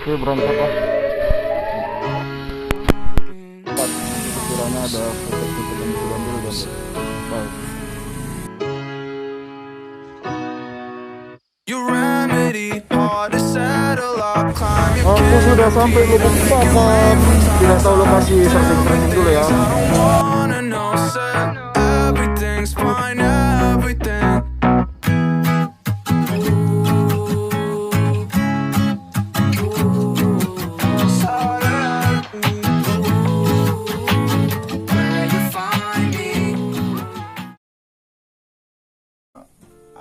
Oke, berangkat lah. Sekiranya ada foto-foto yang sudah ambil dan baik. Aku sudah sampai Lubuk Pakam. Tidak tahu lokasi, searching dulu ya.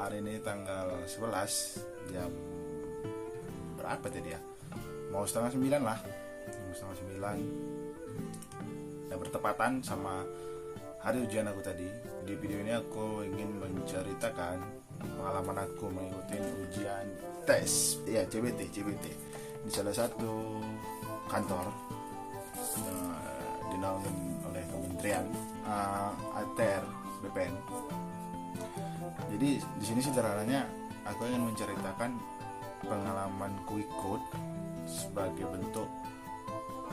Hari ini tanggal 11 jam berapa tadi ya? Mau setengah 9 lah. Mau setengah 9. Dan bertepatan sama hari ujian aku tadi. Di video ini aku ingin menceritakan pengalaman aku mengikuti ujian tes CBT di salah satu kantor dinaungi oleh Kementerian ATR BPN. Jadi di sini sederhananya aku ingin menceritakan pengalamanku ikut sebagai bentuk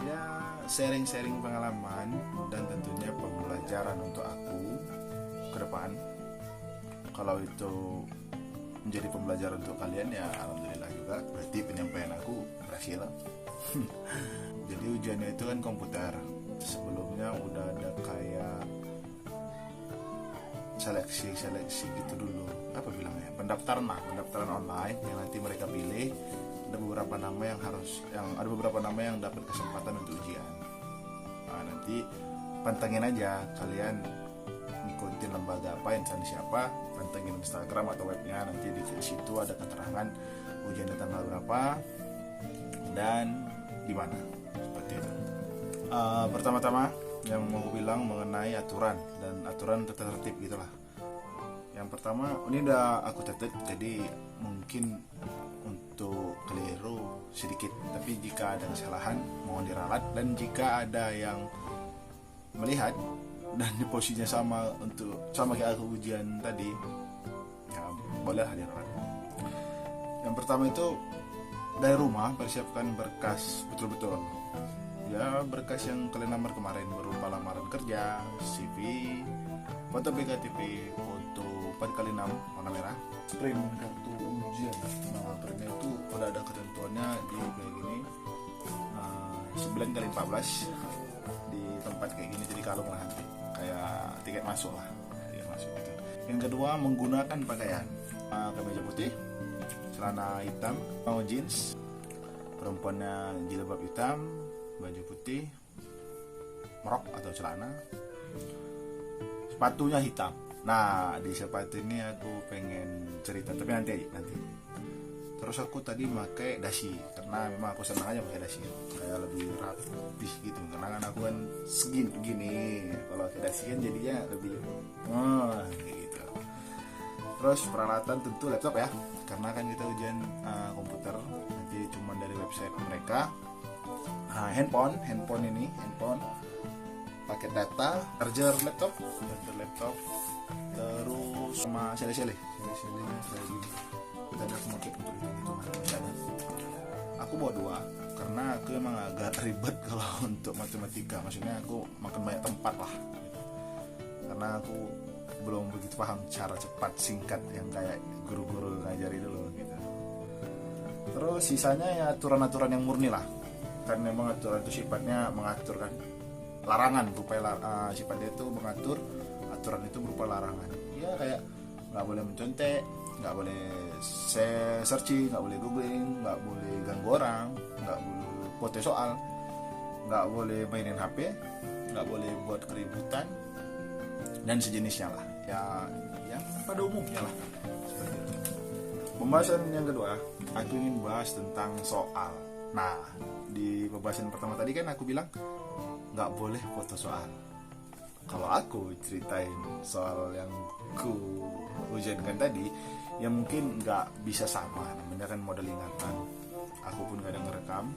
ya sharing pengalaman dan tentunya pembelajaran untuk aku ke depan. Kalau itu menjadi pembelajaran untuk kalian ya alhamdulillah juga, berarti penyampaian aku berhasil. Jadi ujiannya itu kan komputer. Sebelumnya udah ada kayak seleksi gitu dulu, apa bilangnya, pendaftaran online yang nanti mereka pilih. Ada beberapa nama yang dapat kesempatan untuk ujian. Nah, nanti pantengin aja kalian, ikutin lembaga apa, instansi siapa, pantengin Instagram atau webnya, nanti di situ ada keterangan ujiannya tanggal berapa dan di mana, seperti itu. Pertama-tama yang mau aku bilang mengenai aturan tertib gitulah. Yang pertama, ini udah aku catat, jadi mungkin untuk keliru sedikit, tapi jika ada kesalahan mohon diralat, dan jika ada yang melihat dan di posisinya sama kayak aku ujian tadi, ya bolehlah diralat. Yang pertama itu dari rumah persiapkan berkas betul-betul. Ya, berkas yang kalian lamar kemarin berupa lamaran kerja, CV, foto BKTP, foto 4x6 warna merah, print kartu ujian. Nah, printnya itu udah ada ketentuannya di kayak gini, 9x14 di tempat kayak gini, jadi kalung lah nanti, kayak tiket masuk gitu. Yang kedua, menggunakan pakaian, kemeja putih, celana hitam, mau jeans, perempuannya jilbab hitam, baju putih, rok atau celana, sepatunya hitam. Nah, di sepatu ini aku pengen cerita, tapi nanti. Terus aku tadi pakai dasi karena memang aku senang aja pakai dasi, kayak lebih rapih gitu. Karena kan aku kan segini, kalau pakai dasi kan jadinya lebih kayak gitu. Terus peralatan tentu laptop ya, karena kan kita ujian komputer, nanti cuma dari website mereka. Handphone paket data, charger laptop, terus sama sele-selenya kayak gini. Kita ada pakai untuk hitung-hitungan. Aku bawa 2 karena aku emang agak ribet kalau untuk matematika, maksudnya aku makan banyak tempat lah, karena aku belum begitu paham cara cepat singkat yang kayak guru-guru ngajari dulu gitu. Terus sisanya ya aturan-aturan yang murni lah, kan memang aturan itu sifatnya mengatur kan, larangan sifatnya itu mengatur, aturan itu berupa larangan. Ya kayak nggak boleh mencontek, nggak boleh searching, nggak boleh googling, nggak boleh ganggu orang, nggak boleh foto soal, nggak boleh mainin HP, nggak boleh buat keributan dan sejenisnya lah. Ya pada umumnya lah seperti itu. Pembahasan yang kedua, aku ingin bahas tentang soal. Nah, di pembahasan pertama tadi kan aku bilang nggak boleh foto soal. Kalau aku ceritain soal yang ku ujiankan tadi, ya mungkin nggak bisa sama, namanya kan model ingatan. Aku pun kadang ngerekam.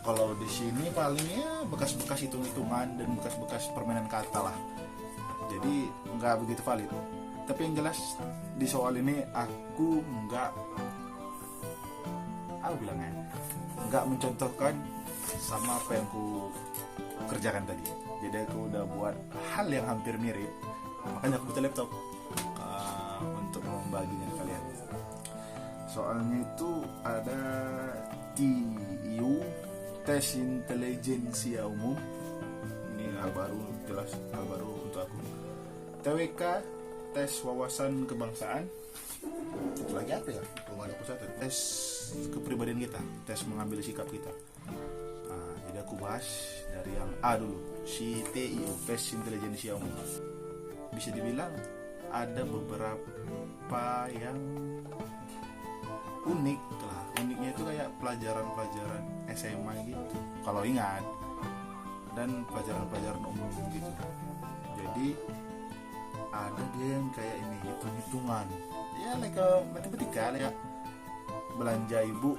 Kalau di sini palingnya bekas-bekas hitung-hitungan dan bekas-bekas permainan kata lah, jadi nggak begitu valid. Tapi yang jelas di soal ini aku nggak, aku bilangnya nggak mencontohkan sama apa yang ku kerjakan tadi. Jadi aku udah buat hal yang hampir mirip, makanya aku butuh laptop untuk membaginya ke kalian. Soalnya itu ada TIU, tes intelijensia umum. Ini hal baru, jelas hal baru untuk aku. TWK, tes wawasan kebangsaan. Itu lagi apa ya? Belum ada satu. Tes kepribadian kita, tes mengambil sikap kita. Nah, jadi aku bahas dari yang A dulu, si TIU, tes intelijensia umum. Bisa dibilang ada beberapa yang unik lah. Uniknya itu kayak pelajaran-pelajaran SMA gitu, kalau ingat, dan pelajaran-pelajaran umum gitu. Jadi ada dia yang kayak ini, hitung-hitungan ya, like matematika, kayak belanja ibu.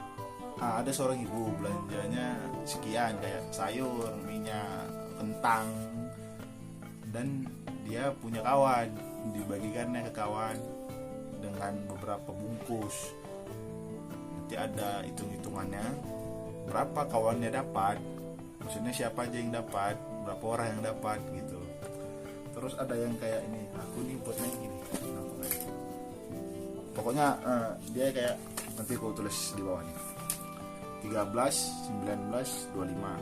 Ada seorang ibu belanjanya sekian, kayak sayur, minyak, kentang, dan dia punya kawan, dibagikannya ke kawan dengan beberapa bungkus. Nanti ada hitung-hitungannya berapa kawannya dapat, maksudnya siapa aja yang dapat, berapa orang yang dapat gitu. Terus ada yang kayak ini, aku nih buat main gini, pokoknya dia kayak, nanti aku tulis di bawah nih, 13, 19, 25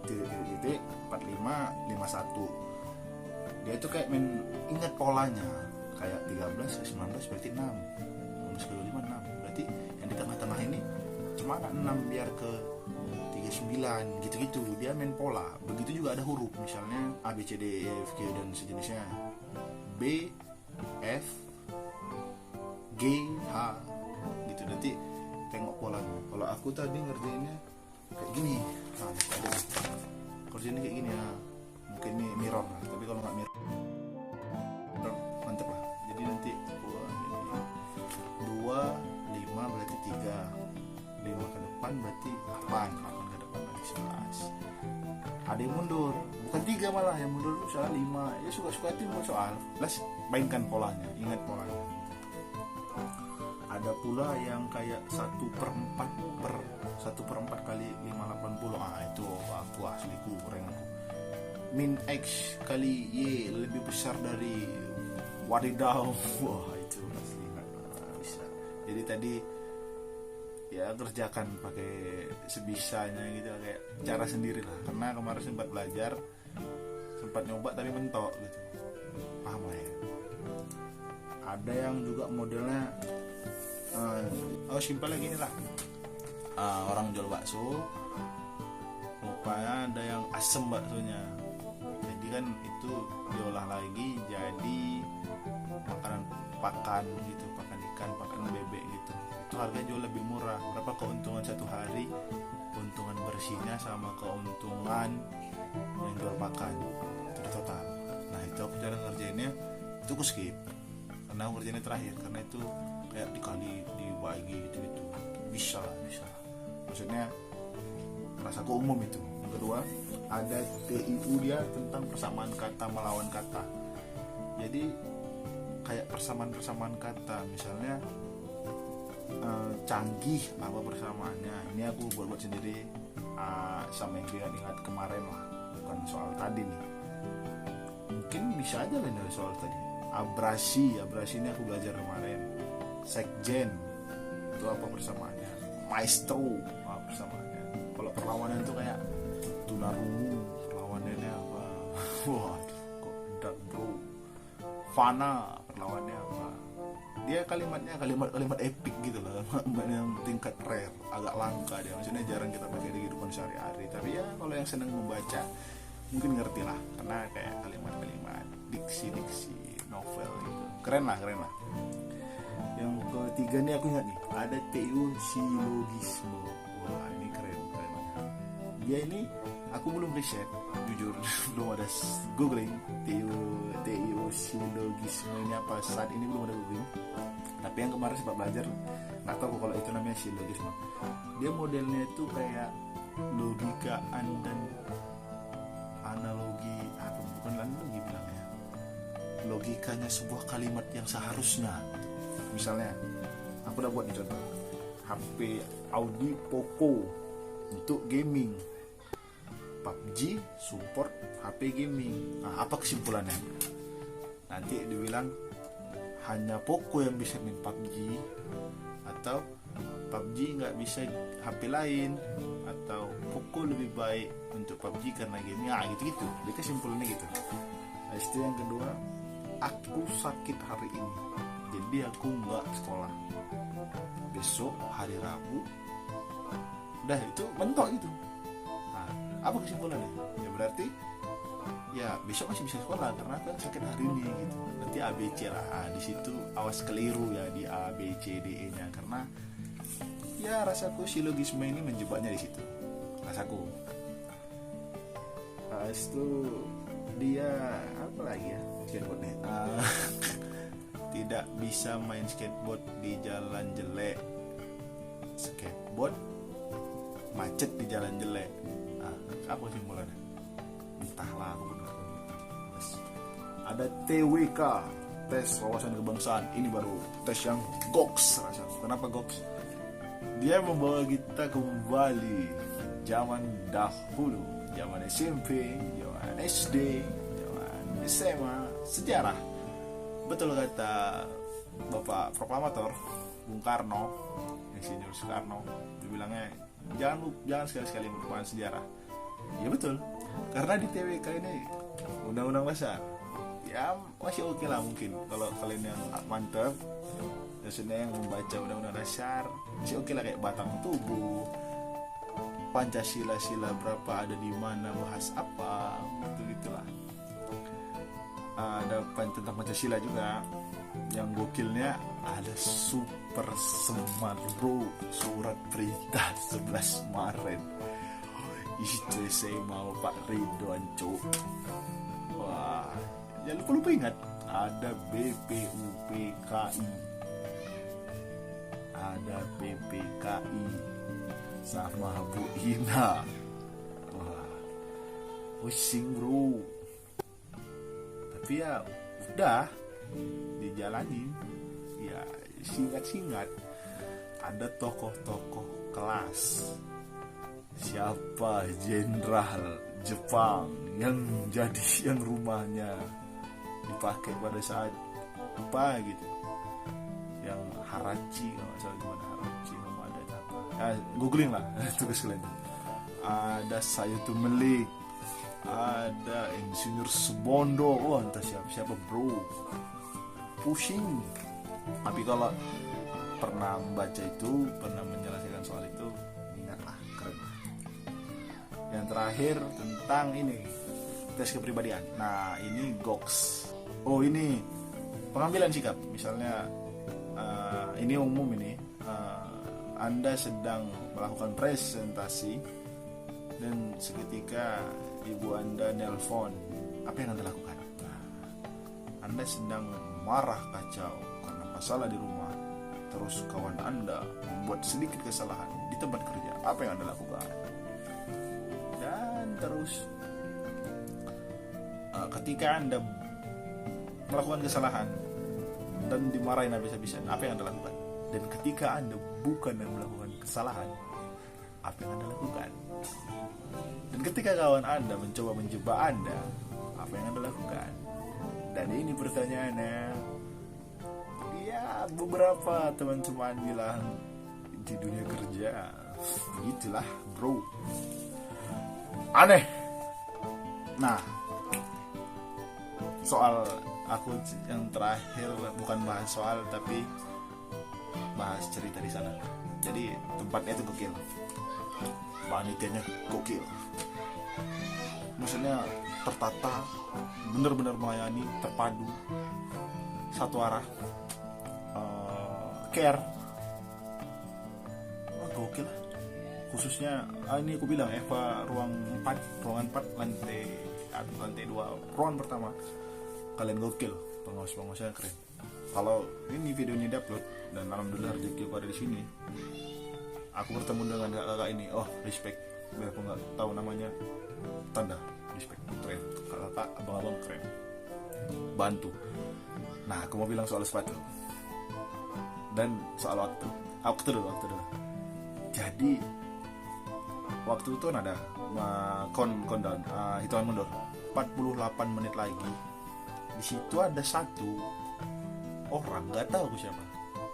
titik 45, 51. Dia itu kayak ingat polanya, kayak 13 ke 19 berarti 6, 19 ke 25 6, berarti yang di tengah-tengah ini gimana 6 biar ke 39, gitu-gitu. Dia main pola. Begitu juga ada huruf, misalnya A, B, C, D, E, F, G dan sejenisnya, B, F, G, H gitu. Nanti tengok polanya. Kalau aku tadi ngerjainnya kayak gini, kerjainnya kayak gini ya, mungkin ini mirror lah. Tapi kalau nggak mirror mantep lah. Jadi nanti 2, 5 berarti 3, 5 ke depan berarti 8 ke depan berarti 11. Ada yang mundur, bukan 3 malah, yang mundur soal 5. Ya suka-suka itu buat soal. Plus mainkan polanya, ingat polanya. Ada pula yang kayak 1/4 kali 580. Itu aku asliku, keren aku. Min X kali Y lebih besar dari wadidaw. Wah, itu asli nggak bisa. Jadi tadi ya kerjakan pakai sebisanya gitu, kayak cara sendiri lah. Karena kemarin sempat belajar, sempat nyoba tapi mentok gitu. Paham lah ya. Ada yang juga modelnya simpelnya gini lah. Orang jual bakso, rupanya ada yang asem baksonya. Jadi kan itu diolah lagi jadi makanan pakan gitu, pakan ikan, pakan bebek gitu. Itu harganya jauh lebih murah. Berapa keuntungan satu hari, keuntungan bersihnya sama keuntungan yang jual pakan, itu total. Nah itu aku cara ngerjainnya, itu aku skip karena aku ngerjainnya terakhir, karena itu kayak dikali dibagi gitu bisa maksudnya rasaku umum itu. Yang kedua ada TIU, dia tentang persamaan kata melawan kata. Jadi kayak persamaan kata, misalnya canggih apa persamaannya. Ini aku buat sendiri sama yang ingat kemarin lah, bukan soal tadi nih. Mungkin bisa aja lain dari soal tadi. Abrasi ini aku belajar kemarin. Sekjen itu apa persamaannya? Maestro apa persamaannya? Kalau perlawanan itu kayak tunarungu, perlawanannya apa? Wah, kok dark bro. Fana perlawanannya apa? Dia kalimat epic gitu lah, yang tingkat rare, agak langka dia. Maksudnya jarang kita pakai di kehidupan sehari-hari. Tapi ya kalau yang senang membaca mungkin ngerti lah, karena kayak kalimat-kalimat diksi novel gitu. Keren lah. Yang ketiga nih aku ingat nih, ada TIU silogisme. Wah, ini keren. Dia ini aku belum riset, jujur belum ada googling TIU silogisme ini apa, saat ini belum ada googling. Tapi yang kemarin sempat belajar, nggak tahu kalau itu namanya silogisme. Dia modelnya itu kayak logikaan dan analogi, atau bukan analogi bilangnya, logikanya sebuah kalimat yang seharusnya. Misalnya aku udah buat nih contoh, HP Audi Poco untuk gaming. PUBG support HP gaming. Nah, apa kesimpulannya? Nanti dibilang hanya Poco yang bisa main PUBG, atau PUBG nggak bisa HP lain, atau Poco lebih baik untuk PUBG karena gaming. Ah gitu-gitu. Jadi kesimpulannya gitu. Nah, itu yang kedua, aku sakit hari ini, jadi aku nggak sekolah. Besok hari Rabu, udah itu mentok gitu. Nah, apa kesimpulannya? Ya berarti ya besok masih bisa sekolah karena kan sakit hari ini gitu. Nanti ABC lah. Di situ awas keliru ya di A B C D E nya, karena ya rasaku silogisme ini menjebaknya di situ. Rasaku. Itu dia apa lagi ya? Skateboardnya. Tidak bisa main skateboard di jalan jelek. Skateboard macet di jalan jelek. Apa simpulannya? Entahlah aku benar. Ada TWK, tes wawasan kebangsaan. Ini baru tes yang goks rasanya. Kenapa goks? Dia membawa kita kembali zaman dahulu, zaman SMP, zaman SD, zaman SMA, sejarah. Betul kata Bapak Proklamator Bung Karno, Insinyur Soekarno, dibilangnya jangan sekali-sekali melupakan sejarah. Ya betul, karena di TWK ini undang-undang dasar ya masih oke lah, mungkin kalau kalian yang mantap maksudnya yang membaca undang-undang dasar masih oke lah, kayak batang tubuh, Pancasila berapa ada di mana, bahas apa gitu-gitulah. Ada tentang Pancasila juga. Yang gokilnya ada Super Semar bro, surat perintah 11 Maret. Itu saya mau Pak Ridwan cuk. Wah, jangan lupa ingat ada BPUPKI, ada PPKI sama Bu Ina. Wah, pusing bro. Tapi ya udah dijalanin. Ya singkat-singkat. Ada tokoh-tokoh kelas. Siapa jenderal Jepang yang rumahnya dipakai pada saat apa gitu, yang Harachi, kalau nggak salah gimana Harachi, nama ada apa? Googling lah, tugas kalian. Ada Sayuto Melik, ada Insinyur Subondo, entah siapa bro, pusing. Tapi kalau pernah membaca itu, pernah menyelesaikan soal itu, ingatlah, keren. Yang terakhir tentang ini, tes kepribadian. Nah ini GOKS. Oh ini pengambilan sikap. Misalnya ini umum ini, Anda sedang melakukan presentasi dan seketika ibu Anda nelpon, apa yang Anda lakukan? Anda sedang marah kacau karena masalah di rumah, terus kawan Anda membuat sedikit kesalahan di tempat kerja, apa yang Anda lakukan? Dan terus ketika Anda melakukan kesalahan dan dimarahin habis-habisan, apa yang Anda lakukan? Dan ketika Anda bukan yang melakukan kesalahan, apa yang Anda lakukan? Dan ketika kawan Anda mencoba menjebak Anda, apa yang Anda lakukan? Dan ini pertanyaannya, ya beberapa teman-teman bilang di dunia kerja begitulah bro, aneh. Nah, soal aku yang terakhir bukan bahas soal tapi bahas cerita di sana. Jadi tempatnya itu gokil, panitianya gokil, maksudnya tertata, benar-benar melayani, terpadu, satu arah, care, gokil lah. Khususnya ini aku bilang Eva ruangan 4 lantai 2, ruangan pertama, kalian gokil, pengawas-pengawasnya keren. Kalau ini videonya diupload dan alhamdulillah rezeki aku ada di sini, aku bertemu dengan kakak ini, oh respect, biar aku nggak tahu namanya, tanda respect, keren, kakak abang-abang keren, bantu. Nah aku mau bilang soal sepatu dan soal waktu dulu. Jadi waktu itu ada countdown, hitungan mundur 48 menit lagi. Di situ ada satu orang, nggak tahu aku siapa.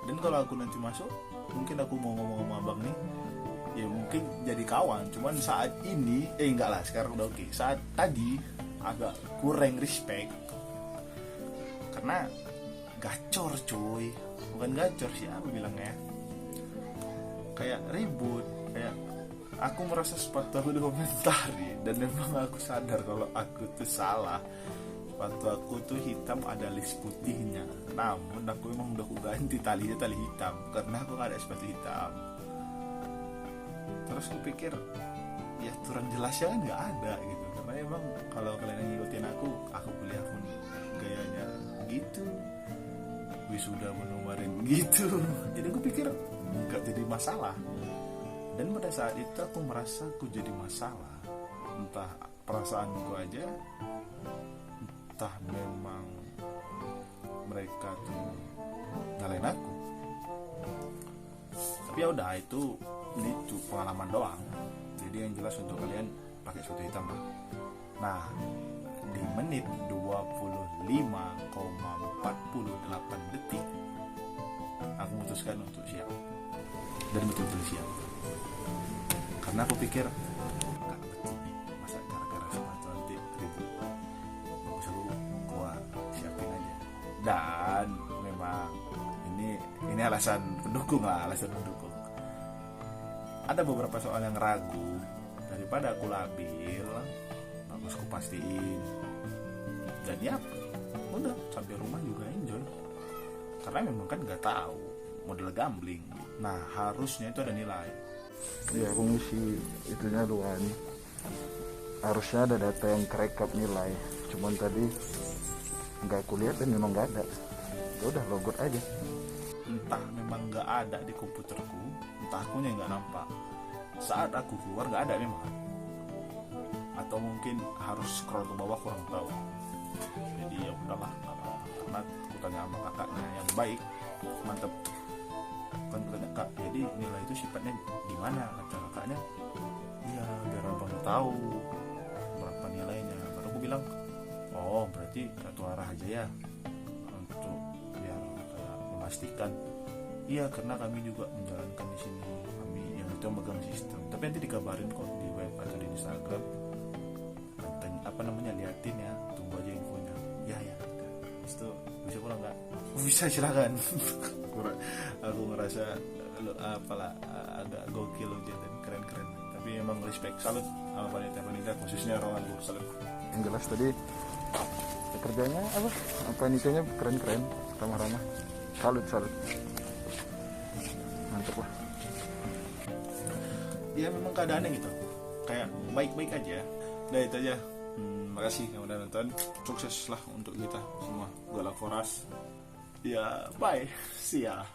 Dan kalau aku nanti masuk, mungkin aku mau ngomong sama abang nih, ya mungkin jadi kawan. Cuman saat ini, enggak lah, sekarang udah oke. Saat tadi agak kurang respect karena gacor cuy, bukan gacor sih aku bilangnya, kayak ribut, kayak aku merasa sepatu aku dikomentari. Dan memang aku sadar kalau aku tuh salah. Sepatu aku tuh hitam ada list putihnya, namun aku emang udah aku ganti talinya tali hitam karena aku gak ada sepatu hitam. Terus aku pikir ya kurang jelasnya kan nggak ada gitu, karena emang kalau kalian ngikutin aku kuliah pun gayanya gitu, wisuda menuarin gitu. Jadi aku pikir nggak jadi masalah. Dan pada saat itu aku merasa aku jadi masalah, entah perasaanku aja, entah memang mereka tuh nyalain aku. Tapi ya udah, itu pengalaman doang. Jadi yang jelas untuk kalian pakai sepatu hitam lah. Nah, di menit 25,48 detik aku memutuskan untuk siap. Dan betul-betul siap. Karena aku pikir gak betul nih, masa gara-gara sepatu nanti ribut. Bagus gua siapin aja. Dan memang ini alasan pendukung lah, alasan pendukung. Ada beberapa soal yang ragu, daripada aku labil, bagus aku pastiin. Dan ya udah, sampai rumah juga enjoy. Karena memang kan nggak tahu model gambling. Nah, harusnya itu ada nilai. Ya, aku ngisi itunya doang. Harusnya ada data yang kerekap nilai. Cuman tadi nggak aku lihat dan memang nggak ada. Ya udah, logout aja. Entah memang nggak ada di komputerku, entah akunya nggak nampak. Saat aku keluar nggak ada memang. Atau mungkin harus scroll ke bawah, kurang tahu. Jadi ya udahlah, karena aku tanya sama kakaknya yang baik, mantep. Kan tanya kak, jadi nilai itu sifatnya gimana? Kata kakaknya, iya biar abang tahu berapa nilainya. Baru aku bilang, oh berarti satu arah aja ya, untuk biar kayak memastikan. Iya, karena kami juga menjalankan di sini, kami yang itu megang sistem. Tapi nanti dikabarin kok di web atau di Instagram. Liatin ya, tunggu aja infonya. Ya terus itu bisa pulang nggak? Bisa, silakan. Aku ngerasa agak gokil aja dan keren-keren. Tapi emang respect, salut sama panitia khususnya Rowan, gue salut. Yang jelas tadi kerjanya apa panitianya keren-keren, ramah-ramah, salut. Mantap lah. Ya memang keadaannya gitu, kayak baik-baik aja. Udah itu aja. Makasih yang udah nonton. Sukses lah untuk kita semua. Gue Laforas. Ya, bye. See ya.